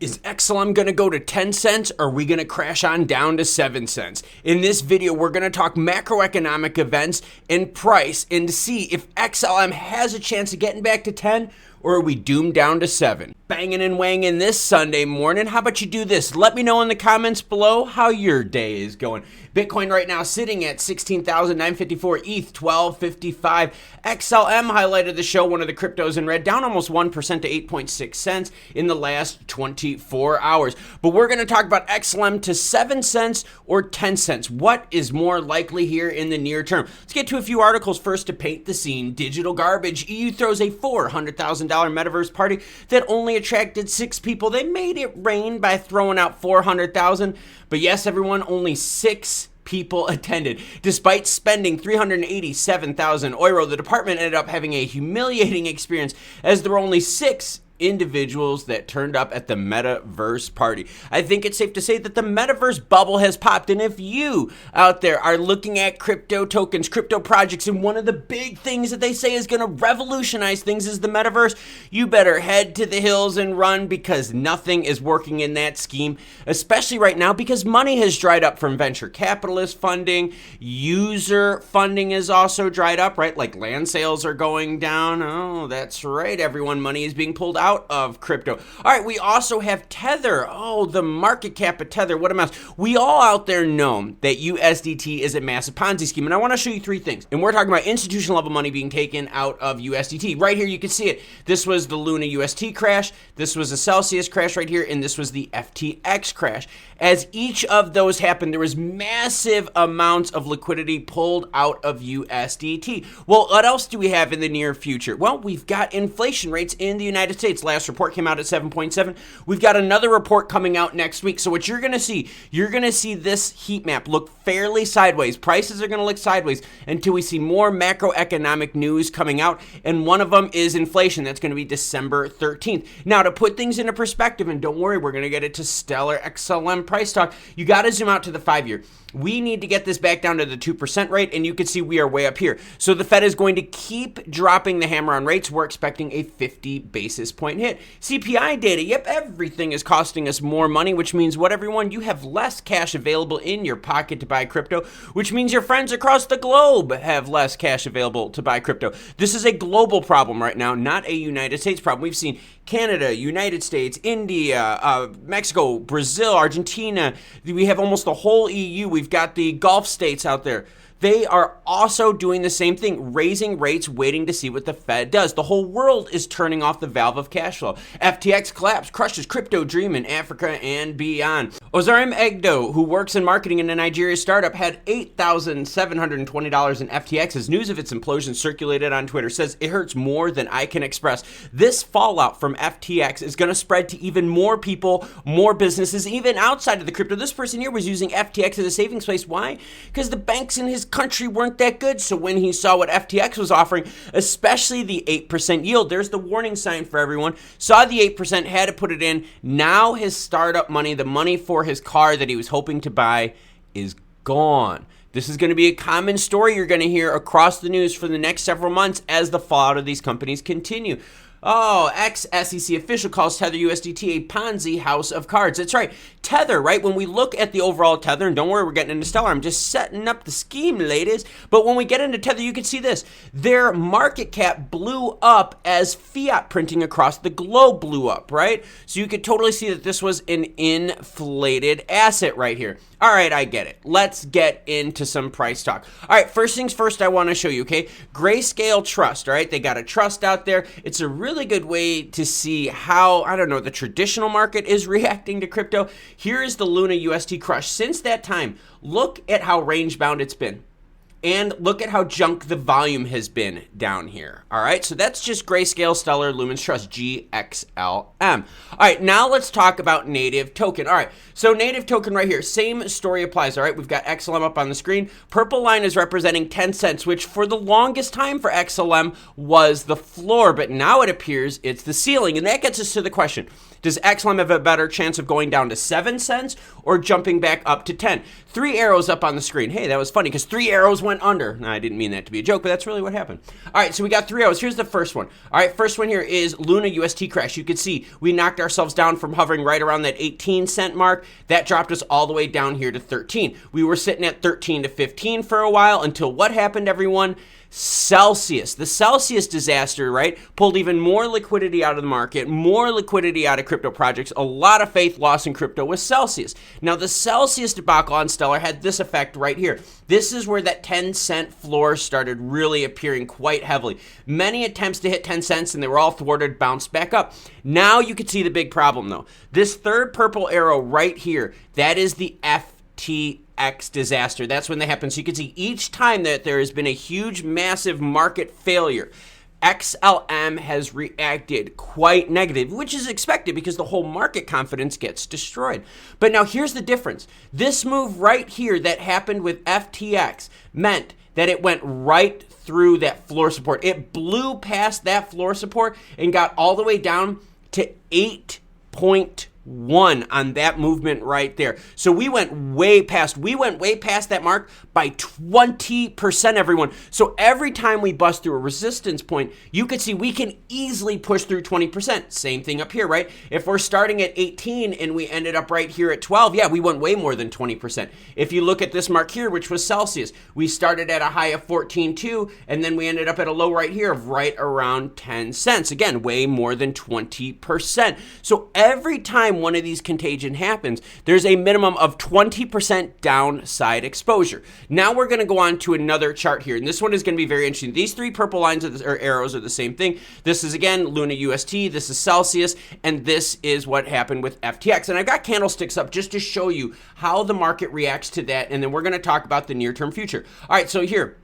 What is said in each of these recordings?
Is XLM going to go to 10 cents or are we going to crash on down to 7 cents? In this video, we're going to talk macroeconomic events and price and to see if XLM has a chance of getting back to 10 or are we doomed down to 7? Banging and wanging this Sunday morning. How about you do this? Let me know in the comments below how your day is going. Bitcoin right now sitting at 16,954, ETH 1255. XLM highlighted the show, one of the cryptos in red, down almost 1% to 8.6 cents in the last 24 hours. But we're going to talk about XLM to 7 cents or 10 cents. What is more likely here in the near term? Let's get to a few articles first to paint the scene. Digital garbage. EU throws a $400,000 metaverse party that only attracted 6 people. They made it rain by throwing out 400,000. But yes, everyone, only 6 people attended. Despite spending 387,000 euro, the department ended up having a humiliating experience as there were only 6 individuals that turned up at the metaverse party. I think it's safe to say that the metaverse bubble has popped, and if you out there are looking at crypto tokens, crypto projects, and one of the big things that they say is going to revolutionize things is the metaverse, you better head to the hills and run because nothing is working in that scheme, especially right now because money has dried up from venture capitalist funding. User funding is also dried up, right? Like land sales are going down. Oh, that's right, everyone. Money is being pulled out of crypto. All right, we also have Tether. Oh, the market cap of Tether, what a mess. We all out there know that USDT is a massive Ponzi scheme, and I want to show you 3 things. And we're talking about institutional level money being taken out of USDT. Right here, you can see it. This was the Luna UST crash, this was a Celsius crash right here, and this was the FTX crash. As each of those happened, there was massive amounts of liquidity pulled out of USDT. Well, what else do we have in the near future? Well, we've got inflation rates in the United States. Last report came out at 7.7. We've got another report coming out next week. So what you're going to see, this heat map look fairly sideways. Prices are going to look sideways until we see more macroeconomic news coming out. And one of them is inflation. That's going to be December 13th. Now, to put things into perspective, and don't worry, we're going to get it to stellar XLM price talk, you got to zoom out to the 5-year. We need to get this back down to the 2% rate, and you can see we are way up here. So the Fed is going to keep dropping the hammer on rates. We're expecting a 50 basis point hit. CPI data, yep, everything is costing us more money, which means what, everyone? You have less cash available in your pocket to buy crypto, which means your friends across the globe have less cash available to buy crypto. This is a global problem right now, not a United States problem. We've seen Canada, United States, India, Mexico, Brazil, Argentina. We have almost the whole EU. We've got the Gulf states out there. They are also doing the same thing, raising rates, waiting to see what the Fed does. The whole world is turning off the valve of cash flow. FTX collapse crushes crypto dream in Africa and beyond. Ozarim Egdo, who works in marketing in a Nigeria startup, had $8,720 in FTX as news of its implosion circulated on Twitter. Says it hurts more than I can express. This fallout from FTX is going to spread to even more people, more businesses, even outside of the crypto. This person here was using FTX as a savings place. Why? Because the banks in his country weren't that good. So when he saw what FTX was offering, especially the 8% yield, there's the warning sign for everyone, saw the 8%, had to put it in. Now his startup money, the money for his car that he was hoping to buy, is gone. This is going to be a common story you're going to hear across the news for the next several months as the fallout of these companies continue. Oh, ex-SEC official calls Tether USDT a Ponzi house of cards. That's right. Tether, right? When we look at the overall Tether, and don't worry, we're getting into Stellar. I'm just setting up the scheme, ladies. But when we get into Tether, you can see this. Their market cap blew up as fiat printing across the globe blew up, right? So you could totally see that this was an inflated asset right here. All right, I get it. Let's get into some price talk. All right, first things first, I want to show you, okay? Grayscale Trust, all right? They got a trust out there. It's a really good way to see how, I don't know, the traditional market is reacting to crypto. Here is the Luna UST crush. Since that time, look at how range bound it's been. And look at how junk the volume has been down here. All right, so that's just Grayscale, Stellar, Lumens Trust, GXLM. All right, now let's talk about native token. All right, so native token right here, same story applies. All right, we've got XLM up on the screen. Purple line is representing 10 cents, which for the longest time for XLM was the floor, but now it appears it's the ceiling. And that gets us to the question. Does XLM have a better chance of going down to 7 cents or jumping back up to 10? 3 arrows up on the screen. Hey, that was funny because 3 arrows went under. Now, I didn't mean that to be a joke, but that's really what happened. All right, so we got 3 arrows. Here's the first one. All right, first one here is Luna UST crash. You can see we knocked ourselves down from hovering right around that 18-cent mark. That dropped us all the way down here to 13. We were sitting at 13 to 15 for a while until what happened, everyone? Celsius. The Celsius disaster, right, pulled even more liquidity out of the market, more liquidity out of crypto projects. A lot of faith lost in crypto with Celsius. Now, the Celsius debacle on Stellar had this effect right here. This is where that 10-cent floor started really appearing quite heavily. Many attempts to hit 10 cents and they were all thwarted, bounced back up. Now you can see the big problem though. This third purple arrow right here, that is the FTX disaster. That's when that happens. So you can see each time that there has been a huge, massive market failure, XLM has reacted quite negative, which is expected because the whole market confidence gets destroyed. But now here's the difference. This move right here that happened with FTX meant that it went right through that floor support. It blew past that floor support and got all the way down to 8.1 on that movement right there. So we went way past that mark by 20%, everyone. So every time we bust through a resistance point, you could see we can easily push through 20%. Same thing up here, right? If we're starting at 18 and we ended up right here at 12, yeah, we went way more than 20%. If you look at this mark here, which was Celsius, we started at a high of 14.2 and then we ended up at a low right here of right around 10 cents. Again, way more than 20%. So every time one of these contagion happens, there's a minimum of 20% downside exposure. Now we're going to go on to another chart here, and this one is going to be very interesting. These 3 purple lines or arrows are the same thing. This is, again, Luna UST, this is Celsius, and this is what happened with FTX. And I've got candlesticks up just to show you how the market reacts to that, and then we're going to talk about the near-term future. All right, so here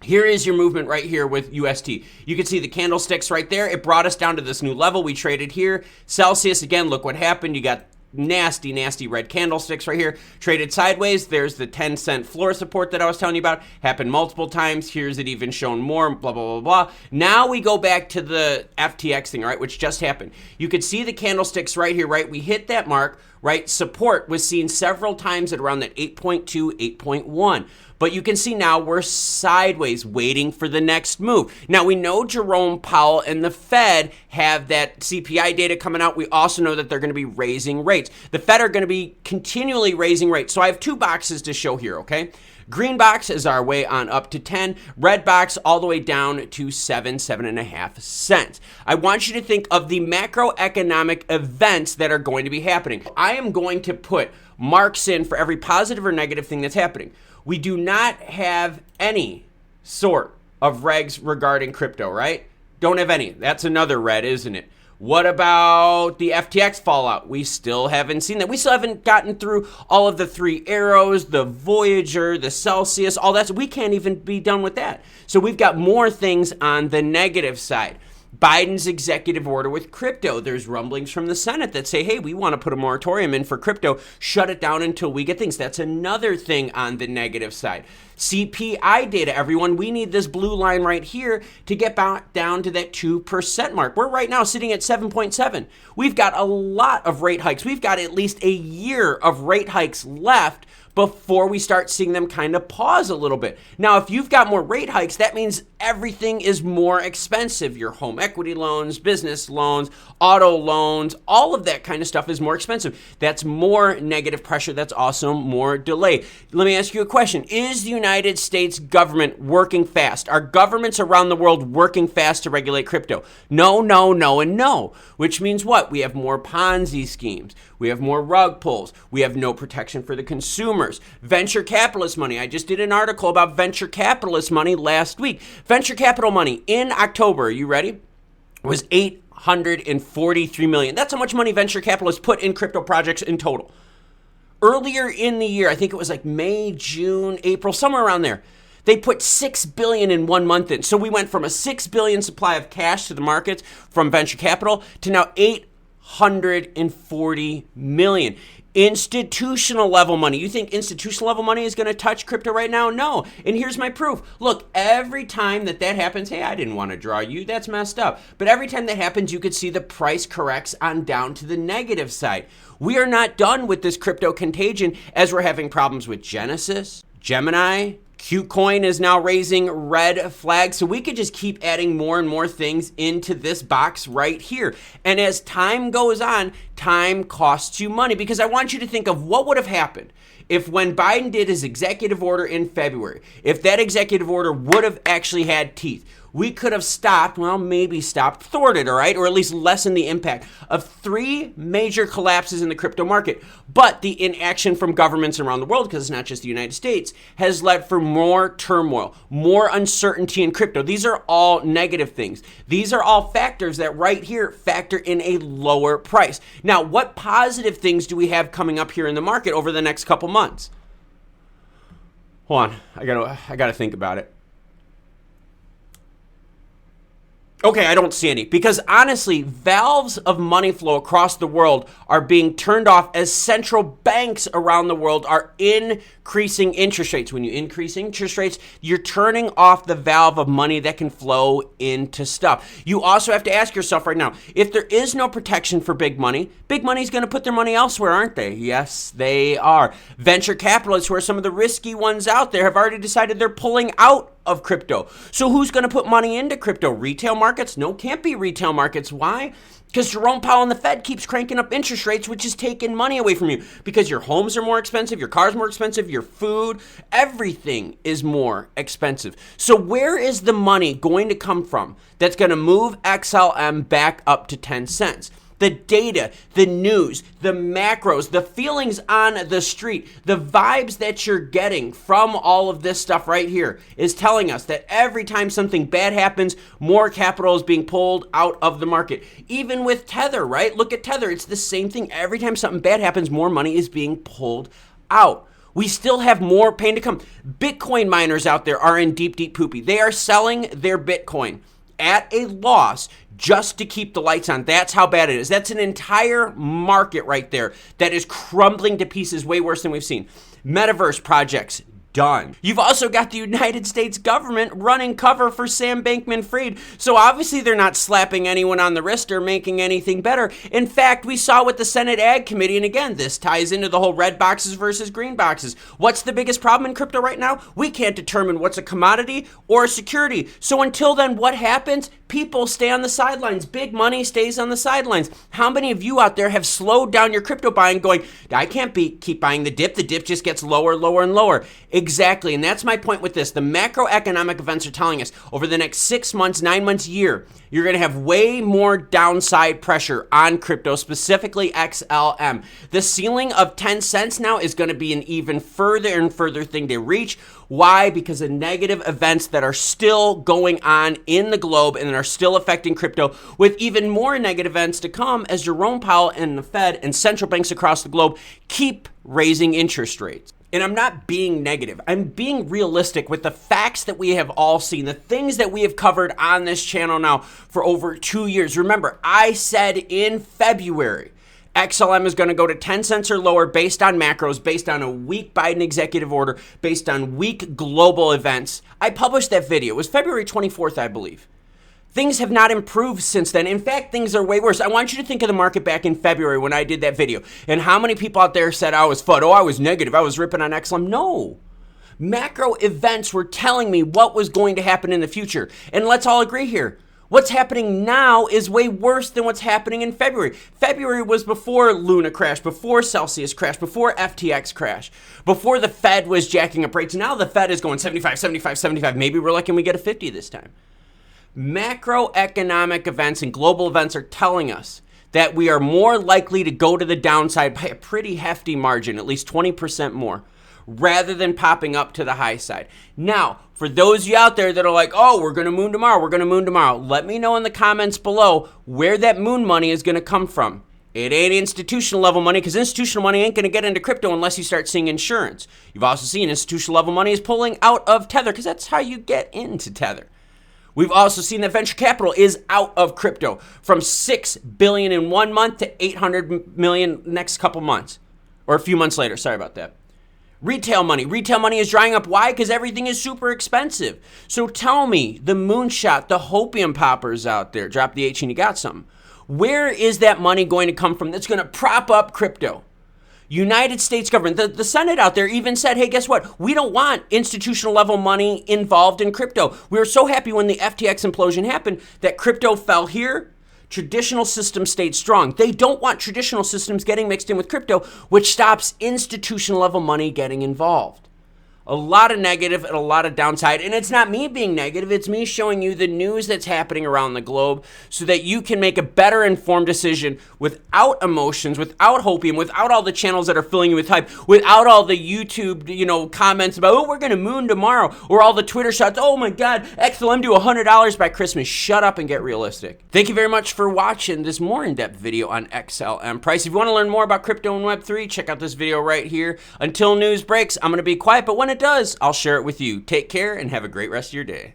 is your movement right here with UST. You can see the candlesticks right there. It brought us down to this new level. We traded here. Celsius, again, look what happened. You got nasty, nasty red candlesticks right here. Traded sideways. There's the 10-cent floor support that I was telling you about. Happened multiple times. Here's it even shown more, blah, blah, blah, blah. Now we go back to the FTX thing, right, which just happened. You could see the candlesticks right here, right? We hit that mark, right? Support was seen several times at around that 8.2, 8.1. But you can see now we're sideways waiting for the next move. Now we know Jerome Powell and the Fed have that CPI data coming out. We also know that they're going to be raising rates. The Fed are going to be continually raising rates. So I have 2 boxes to show here, okay? Green box is our way on up to 10. Red box all the way down to 7.5 cents. I want you to think of the macroeconomic events that are going to be happening. I am going to put marks in for every positive or negative thing that's happening. We do not have any sort of regs regarding crypto, right? Don't have any. That's another red, isn't it? What about the FTX fallout? We still haven't seen that. We still haven't gotten through all of the 3 arrows, the Voyager, the Celsius, all that. So we can't even be done with that. So we've got more things on the negative side. Biden's executive order with crypto. There's rumblings from the Senate that say, hey, we want to put a moratorium in for crypto, shut it down until we get things. That's another thing on the negative side. CPI data, everyone, we need this blue line right here to get back down to that 2% mark. We're right now sitting at 7.7. We've got a lot of rate hikes. We've got at least a year of rate hikes left before we start seeing them kind of pause a little bit. Now, if you've got more rate hikes, that means everything is more expensive. Your home equity loans, business loans, auto loans, all of that kind of stuff is more expensive. That's more negative pressure. That's also more delay. Let me ask you a question. Is the United States government working fast? Are governments around the world working fast to regulate crypto? No, no, no, and no. Which means what? We have more Ponzi schemes. We have more rug pulls. We have no protection for the consumers. Venture capitalist money. I just did an article about venture capitalist money last week. Venture capital money in October, are you ready? Was $843 million. That's how much money venture capitalists put in crypto projects in total. Earlier in the year, I think it was like May, June, April, somewhere around there, they put $6 billion in 1 month in. So we went from a $6 billion supply of cash to the markets from venture capital to now $640 million. Institutional level money. You think institutional level money is going to touch crypto right now? No. And here's my proof. Look, every time that happens, hey, I didn't want to draw you. That's messed up. But every time that happens, you could see the price corrects on down to the negative side. We are not done with this crypto contagion, as we're having problems with Genesis, Gemini. Qcoin is now raising red flags, so we could just keep adding more and more things into this box right here. And as time goes on, time costs you money, because I want you to think of what would have happened if when Biden did his executive order in February, if that executive order would have actually had teeth. We could have stopped, well, maybe stopped, thwarted, all right, or at least lessened the impact of 3 major collapses in the crypto market. But the inaction from governments around the world, because it's not just the United States, has led for more turmoil, more uncertainty in crypto. These are all negative things. These are all factors that right here factor in a lower price. Now, what positive things do we have coming up here in the market over the next couple months? Hold on, I gotta think about it. Okay, I don't see any, because honestly, valves of money flow across the world are being turned off as central banks around the world are increasing interest rates. When you increase interest rates, you're turning off the valve of money that can flow into stuff. You also have to ask yourself right now, if there is no protection for big money is going to put their money elsewhere, aren't they? Yes, they are. Venture capitalists, who are some of the risky ones out there, have already decided they're pulling out of crypto. So who's going to put money into crypto? Retail markets? No, can't be retail markets. Why? Because Jerome Powell and the Fed keeps cranking up interest rates, which is taking money away from you, because your homes are more expensive, your cars more expensive, your food, everything is more expensive. So where is the money going to come from that's going to move XLM back up to 10 cents? The data, the news, the macros, the feelings on the street, the vibes that you're getting from all of this stuff right here is telling us that every time something bad happens, more capital is being pulled out of the market. Even with Tether, right? Look at Tether. It's the same thing. Every time something bad happens, more money is being pulled out. We still have more pain to come. Bitcoin miners out there are in deep, deep poopy. They are selling their Bitcoin at a loss just to keep the lights on. That's how bad it is. That's an entire market right there that is crumbling to pieces, way worse than we've seen. Metaverse projects, done. You've also got the United States government running cover for Sam Bankman-Fried. So obviously they're not slapping anyone on the wrist or making anything better. In fact, we saw with the Senate Ag Committee, and again, this ties into the whole red boxes versus green boxes. What's the biggest problem in crypto right now? We can't determine what's a commodity or a security. So until then, what happens? People stay on the sidelines. Big money stays on the sidelines. How many of you out there have slowed down your crypto buying, going, I can't keep buying the dip. The dip just gets lower, lower, and lower. Exactly, and that's my point with this. The macroeconomic events are telling us over the next 6 months, 9 months, year, you're going to have way more downside pressure on crypto, specifically XLM. The ceiling of 10 cents now is going to be an even further and further thing to reach. Why? Because of negative events that are still going on in the globe and are still affecting crypto, with even more negative events to come as Jerome Powell and the Fed and central banks across the globe keep raising interest rates. And I'm not being negative. I'm being realistic with the facts that we have all seen, the things that we have covered on this channel now for over 2 years. Remember, I said in February, XLM is going to go to 10 cents or lower based on macros, based on a weak Biden executive order, based on weak global events. I published that video. It was February 24th, I believe. Things have not improved since then. In fact, things are way worse. I want you to think of the market back in February when I did that video. And how many people out there said I was FUD? Oh, I was negative. I was ripping on XLM. No. Macro events were telling me what was going to happen in the future. And let's all agree here. What's happening now is way worse than what's happening in February. February was before Luna crashed, before Celsius crashed, before FTX crashed, before the Fed was jacking up rates. Now the Fed is going 75, 75, 75. Maybe we're lucky we get a 50 this time. Macroeconomic events and global events are telling us that we are more likely to go to the downside by a pretty hefty margin, at least 20% more, rather than popping up to the high side. Now, for those of you out there that are like, oh, we're going to moon tomorrow, let me know in the comments below where that moon money is going to come from. It ain't institutional level money, because institutional money ain't going to get into crypto unless you start seeing insurance. You've also seen institutional level money is pulling out of Tether, because that's how you get into Tether. We've also seen that venture capital is out of crypto from 6 billion in 1 month to 800 million next couple months, or a few months later. Sorry about that. Retail money is drying up. Why? Because everything is super expensive. So tell me, the moonshot, the hopium poppers out there, drop the H and you got something. Where is that money going to come from that's going to prop up crypto? United States government, the Senate out there even said, hey, guess what? We don't want institutional level money involved in crypto. We were so happy when the FTX implosion happened that crypto fell here. Traditional systems stayed strong. They don't want traditional systems getting mixed in with crypto, which stops institutional level money getting involved. A lot of negative and a lot of downside. And it's not me being negative. It's me showing you the news that's happening around the globe so that you can make a better informed decision without emotions, without hopium, without all the channels that are filling you with hype, without all the YouTube, comments about, oh, we're going to moon tomorrow, or all the Twitter shots, oh my God, XLM do $100 by Christmas. Shut up and get realistic. Thank you very much for watching this more in-depth video on XLM price. If you want to learn more about crypto and Web3, check out this video right here. Until news breaks, I'm going to be quiet, but when it does, I'll share it with you. Take care and have a great rest of your day.